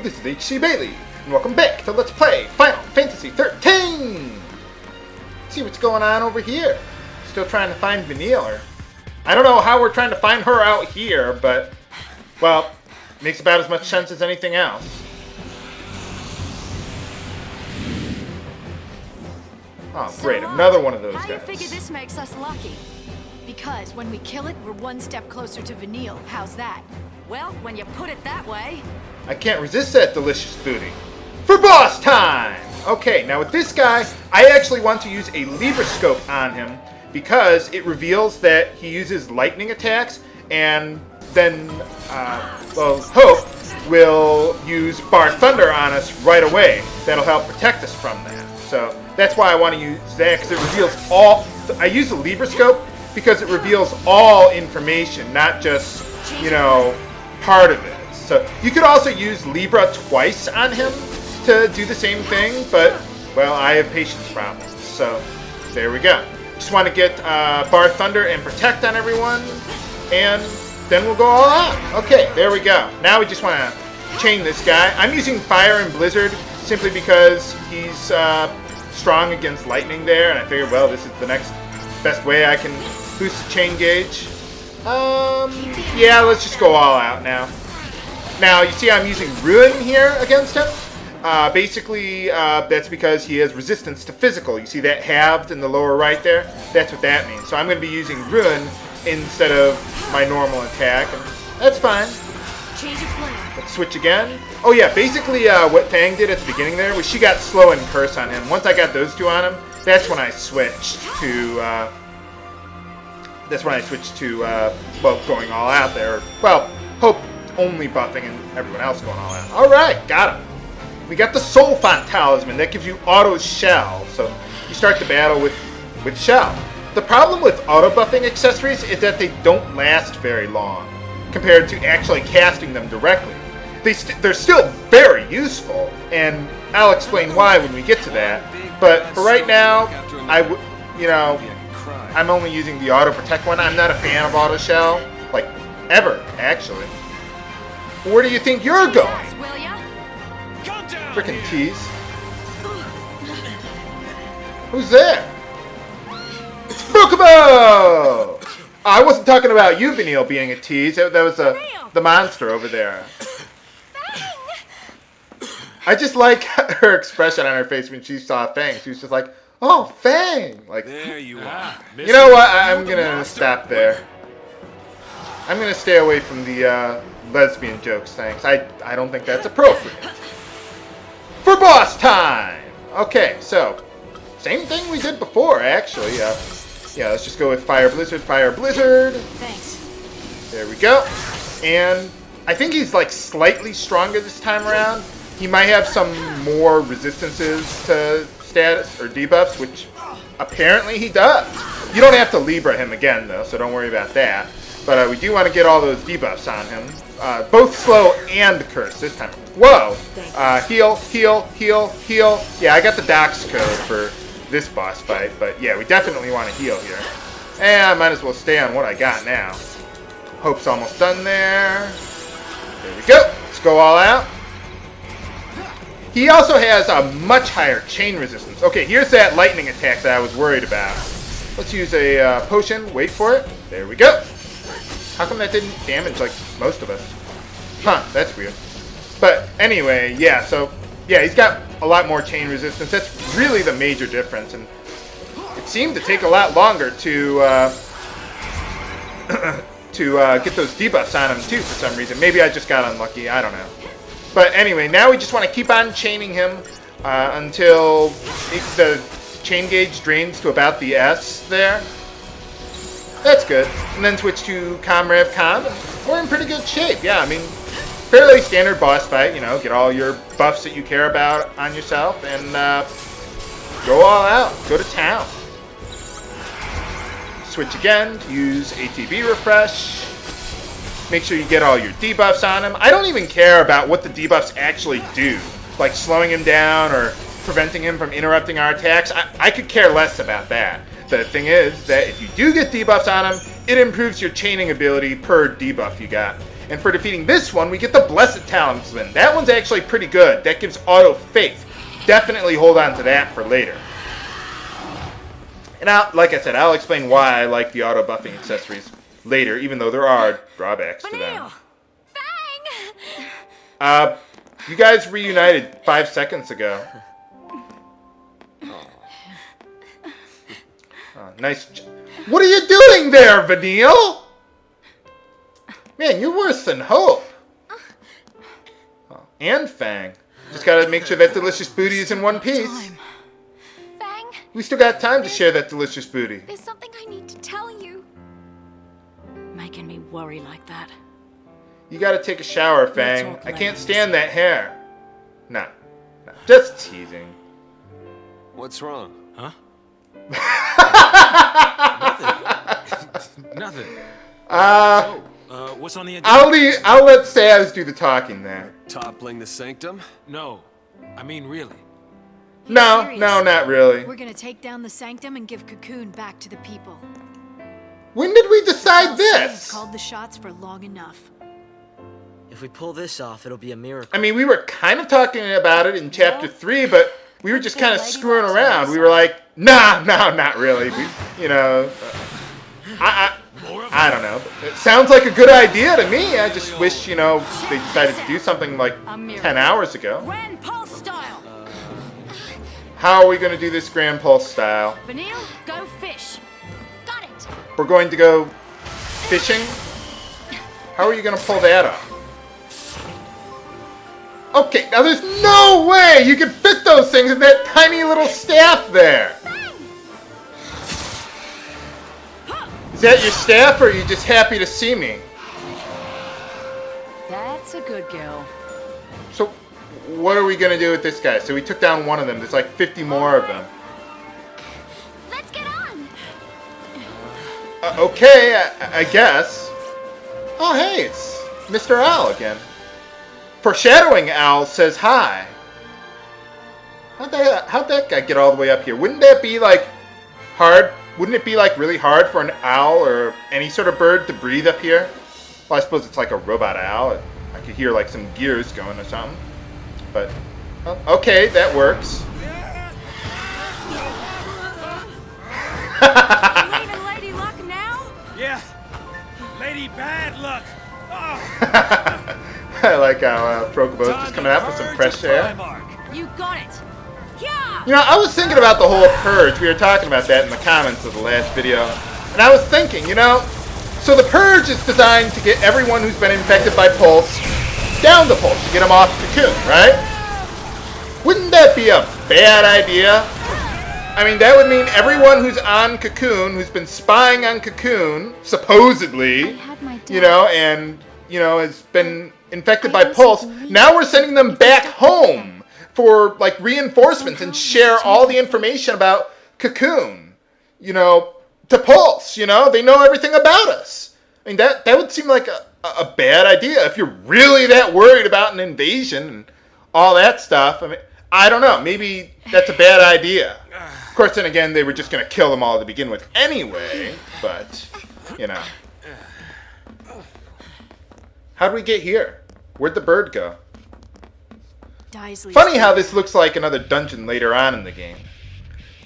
this is HC Bailey, and welcome back to Let's Play Final Fantasy XIII! Let's see what's going on over here. Still trying to find Vanille, or I don't know how we're trying to find her out here, but, well, makes about as much sense as anything else. Oh, great, another one of those guys. How do you figure this makes us lucky? Because when we kill it, we're one step closer to Vanille. How's that? Well, when you put it that way... I can't resist that delicious booty. For boss time! Okay, now with this guy, I actually want to use a Libroscope on him because it reveals that he uses lightning attacks, and then, Hope will use Bar Thunder on us right away. That'll help protect us from that. So that's why I want to use that, because it reveals all... I use the Libroscope because it reveals all information, not just, you know, part of it. So you could also use Libra twice on him to do the same thing, but, well, I have patience problems. So there we go. Just want to get Bar Thunder and Protect on everyone, and then we'll go all out. Okay, there we go. Now we just want to chain this guy. I'm using Fire and Blizzard simply because he's strong against lightning there, and I figured, well, this is the next best way I can boost the chain gauge. Yeah, let's just go all out now. Now, you see I'm using Ruin here against him. Basically, that's because he has resistance to physical. You see that halved in the lower right there? That's what that means. So I'm going to be using Ruin instead of my normal attack, and that's fine. Change of plan. Let's switch again. Oh yeah, basically what Fang did at the beginning there was she got Slow and Curse on him. Once I got those two on him, that's when I switched to... well, going all out there. Well, Hope only buffing and everyone else going all out. Alright, got him. We got the Soul Font Talisman. That gives you auto shell. So you start the battle with shell. The problem with auto buffing accessories is that they don't last very long compared to actually casting them directly. They're still very useful, and I'll explain why when we get to that. But for right now, I'm only using the auto protect one. I'm not a fan of auto shell, like ever, actually. Where do you think you're going? Frickin' tease. Who's there? It's Fukubo! I wasn't talking about you, Vanille, being a tease. That was the monster over there. I just like her expression on her face when she saw Fang. She was just like, "Oh, Fang!" Like, there you are. You know what? I'm gonna stop there. I'm gonna stay away from the lesbian jokes, thanks. I don't think that's appropriate. For boss time! Okay, so, same thing we did before, actually. Yeah, let's just go with Fire Blizzard, Fire Blizzard. Thanks. There we go. And I think he's, like, slightly stronger this time around. He might have some more resistances to status or debuffs, which apparently he does. You don't have to Libra him again, though, so don't worry about that. But we do want to get all those debuffs on him. Both slow and curse this time. Whoa! Heal, heal, heal, heal. Yeah, I got the docs code for this boss fight, but yeah, we definitely want to heal here. And I might as well stay on what I got now. Hope's almost done there. There we go. Let's go all out. He also has a much higher chain resistance. Okay, here's that lightning attack that I was worried about. Let's use a potion. Wait for it. There we go. How come that didn't damage like most of us? Huh, that's weird. But anyway, yeah, so, yeah, he's got a lot more chain resistance. That's really the major difference. And it seemed to take a lot longer to get those debuffs on him, too, for some reason. Maybe I just got unlucky. I don't know. But anyway, now we just want to keep on chaining him until the chain gauge drains to about the S there. That's good. And then switch to Comrev Com. We're in pretty good shape. Yeah, I mean, fairly standard boss fight. You know, get all your buffs that you care about on yourself and go all out. Go to town. Switch again to use ATB Refresh. Make sure you get all your debuffs on him. I don't even care about what the debuffs actually do, like slowing him down or preventing him from interrupting our attacks. I could care less about that. The thing is that if you do get debuffs on him, it improves your chaining ability per debuff you got. And for defeating this one, we get the Blessed Talisman. That one's actually pretty good. That gives auto faith. Definitely hold on to that for later. And like I said, I'll explain why I like the auto buffing accessories later, even though there are drawbacks to them. Fang! You guys reunited 5 seconds ago. Oh, nice. What are you doing there, Vanille? Man, you're worse than Hope. Oh, and Fang. Just gotta make sure that delicious booty is in one piece. Fang? We still got time to share that delicious booty. There's something I need to tell you. Making me worry like that. You gotta take a shower, Fang. I can't stand that hair. Nah. Just teasing. What's wrong? Huh? Nothing. What's on the agenda? I'll let Sazh do the talking there. Toppling the sanctum? No. I mean, really. No, not really. We're gonna take down the sanctum and give Cocoon back to the people. When did we decide I've this? called the shots for long enough. If we pull this off, it'll be a miracle. I mean, we were kind of talking about it in Chapter 3, but we were just kind of screwing around. We were like, nah, not really. I don't know. It sounds like a good idea to me. I just wish, they decided to do something like 10 hours ago. Grand Pulse style! How are we going to do this Grand Pulse style? Vanille, go fish. Got it! We're going to go fishing? How are you going to pull that off? Okay, now there's no way you can fit those things in that tiny little staff there. Is that your staff, or are you just happy to see me? That's a good girl. So, what are we going to do with this guy? So we took down one of them. There's like 50 more of them. Let's get on! Okay, I guess. Oh, hey, it's Mr. Owl again. Foreshadowing Owl says hi. How'd that guy get all the way up here? Wouldn't that be like hard? Wouldn't it be like really hard for an owl or any sort of bird to breathe up here? Well, I suppose it's like a robot owl. I could hear like some gears going or something. But, well, okay, that works. Leaving Lady Luck now? Yeah. Lady Bad Luck. Oh. I like how Prokobo's just coming out for some fresh air. You got it! Yeah! I was thinking about the whole purge. We were talking about that in the comments of the last video. And I was thinking, so the purge is designed to get everyone who's been infected by Pulse down the Pulse, to get them off Cocoon, right? Wouldn't that be a bad idea? I mean, that would mean everyone who's on Cocoon, who's been spying on Cocoon, supposedly, has been infected by Pulse, now we're sending them back home for like reinforcements and share all the information about Cocoon, to Pulse, they know everything about us. I mean, that would seem like a bad idea if you're really that worried about an invasion and all that stuff. I mean, I don't know, maybe that's a bad idea. Of course, then again, they were just going to kill them all to begin with anyway, but, How'd we get here? Where'd the bird go? Funny how this looks like another dungeon later on in the game.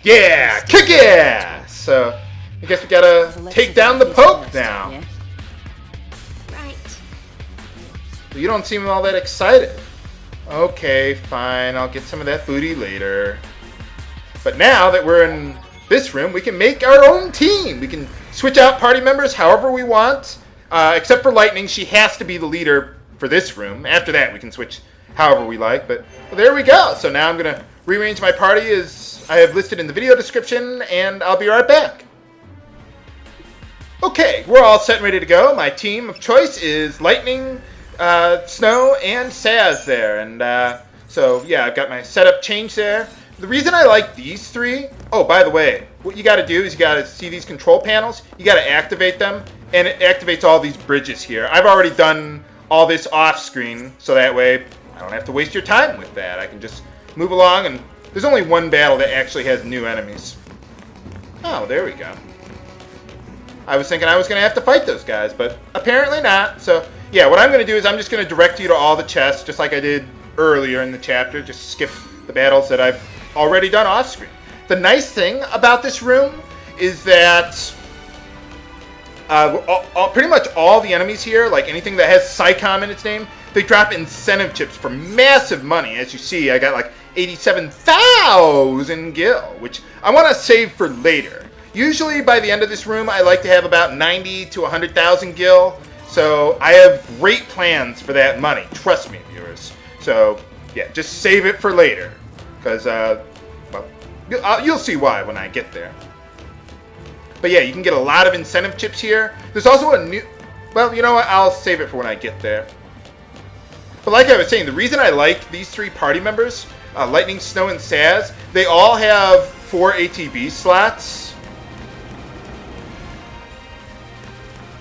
Yeah, kick ass! So, I guess we gotta take down the Pope now. Right. You don't seem all that excited. Okay, fine, I'll get some of that booty later. But now that we're in this room, we can make our own team. We can switch out party members however we want. Except for Lightning, she has to be the leader for this room. After that, we can switch however we like. But well, there we go. So now I'm going to rearrange my party as I have listed in the video description, and I'll be right back. Okay, we're all set and ready to go. My team of choice is Lightning, Snow, and Sazh there. And so, yeah, I've got my setup changed there. The reason I like these three... Oh, by the way, what you got to do is you got to see these control panels. You got to activate them, and it activates all these bridges here. I've already done all this off screen, so that way I don't have to waste your time with that. I can just move along, and there's only one battle that actually has new enemies. Oh, there we go. I was thinking I was going to have to fight those guys, but apparently not. So yeah, what I'm going to do is I'm just going to direct you to all the chests, just like I did earlier in the chapter. Just skip the battles that I've already done off screen. The nice thing about this room is that pretty much all the enemies here, like anything that has Psycom in its name, they drop incentive chips for massive money. As you see, I got like 87,000 gil, which I want to save for later. Usually by the end of this room, I like to have about 90 to 100,000 gil. So I have great plans for that money. Trust me, viewers. So yeah, just save it for later. Because, well, you'll see why when I get there. But yeah, you can get a lot of incentive chips here. There's also a new... Well, you know what? I'll save it for when I get there. But like I was saying, the reason I like these three party members, Lightning, Snow, and Sazh, they all have 4 ATB slots.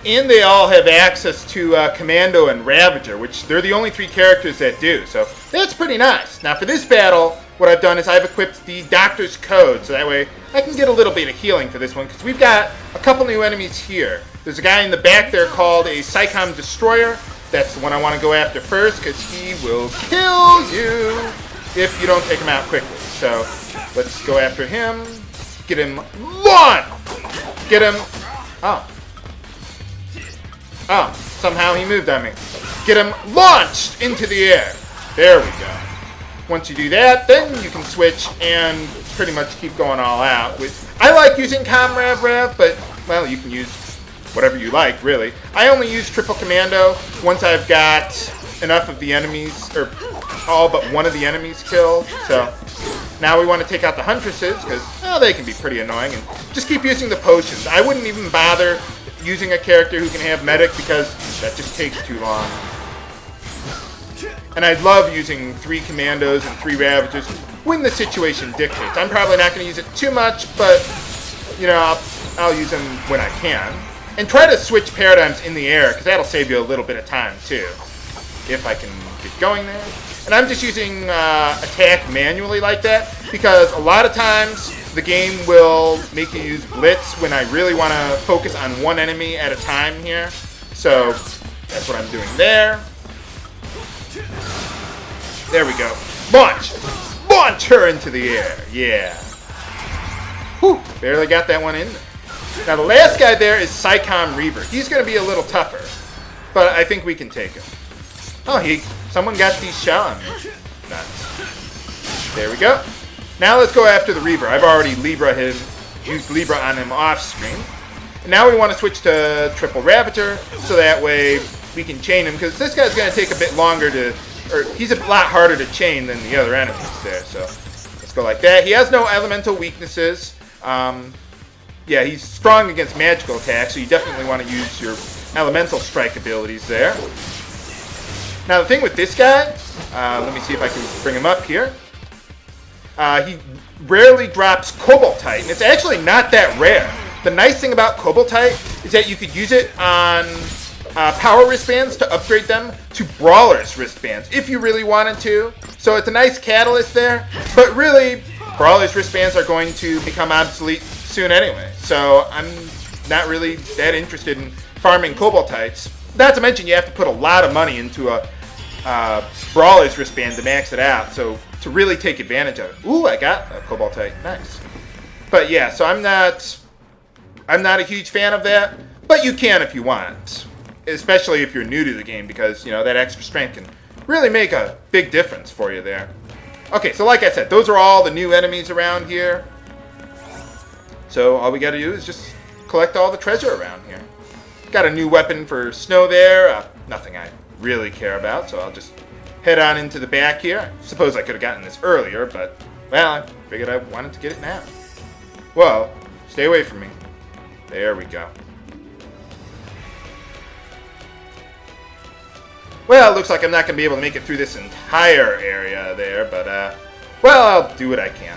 And they all have access to Commando and Ravager, which they're the only 3 characters that do. So that's pretty nice. Now for this battle, what I've done is I've equipped the Doctor's Code. So that way I can get a little bit of healing for this one. Because we've got a couple new enemies here. There's a guy in the back there called a Psycom Destroyer. That's the one I want to go after first. Because he will kill you if you don't take him out quickly. So let's go after him. Get him launched. Get him. Oh, somehow he moved on me. Get him launched into the air. There we go. Once you do that, then you can switch and pretty much keep going all out. I like using Rev, but, well, you can use whatever you like, really. I only use Triple Commando once I've got enough of the enemies, or all but one of the enemies killed. So now we want to take out the Huntresses, because, well, they can be pretty annoying. And just keep using the potions. I wouldn't even bother using a character who can have medic because that just takes too long. And I love using 3 Commandos and 3 Ravagers when the situation dictates. I'm probably not going to use it too much, but, you know, I'll use them when I can. And try to switch paradigms in the air, because that'll save you a little bit of time, too. If I can get going there. And I'm just using attack manually like that, because a lot of times the game will make you use Blitz when I really want to focus on one enemy at a time here. So that's what I'm doing there. There we go. Launch! Launch her into the air. Yeah. Whew, barely got that one in there. Now the last guy there is Psycom Reaver. He's going to be a little tougher, but I think we can take him. Oh, someone got these shot on me. Nice. There we go. Now let's go after the Reaver. I've already used Libra on him off screen. And now we want to switch to Triple Ravager, so that way we can chain him, because this guy's going to take a bit longer to, or he's a lot harder to chain than the other enemies there. So let's go like that. He has no elemental weaknesses. Yeah, he's strong against magical attacks, so you definitely want to use your elemental strike abilities there. Now the thing with this guy, let me see if I can bring him up here. He rarely drops Cobaltite, and it's actually not that rare. The nice thing about Cobaltite is that you could use it on power wristbands to upgrade them to Brawler's wristbands, if you really wanted to. So it's a nice catalyst there, but really, Brawler's wristbands are going to become obsolete soon anyway. So I'm not really that interested in farming Cobaltites. Not to mention you have to put a lot of money into a Brawler's wristband to max it out, so to really take advantage of it. Ooh, I got a Cobaltite. Nice. But yeah, so I'm not a huge fan of that, but you can if you want. Especially if you're new to the game, because, you know, that extra strength can really make a big difference for you there. Okay, so like I said, those are all the new enemies around here. So all we got to do is just collect all the treasure around here. Got a new weapon for Snow there. Nothing I really care about, so I'll just head on into the back here. Suppose I could have gotten this earlier, but, well, I figured I wanted to get it now. Whoa, stay away from me. There we go. Well, it looks like I'm not going to be able to make it through this entire area there, but, well, I'll do what I can.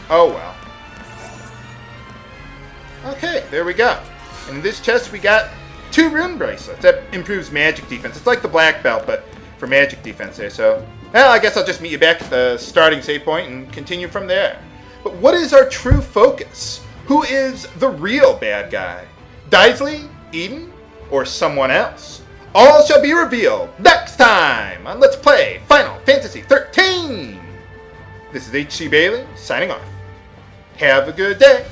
Oh, well. Okay, there we go. In this chest, we got 2 rune bracelets. That improves magic defense. It's like the black belt, but for magic defense there. So, well, I guess I'll just meet you back at the starting save point and continue from there. But what is our true focus? Who is the real bad guy? Daisley, Eden, or someone else? all shall be revealed next time on Let's Play Final Fantasy XIII. This is H.C. Bailey signing off. Have a good day.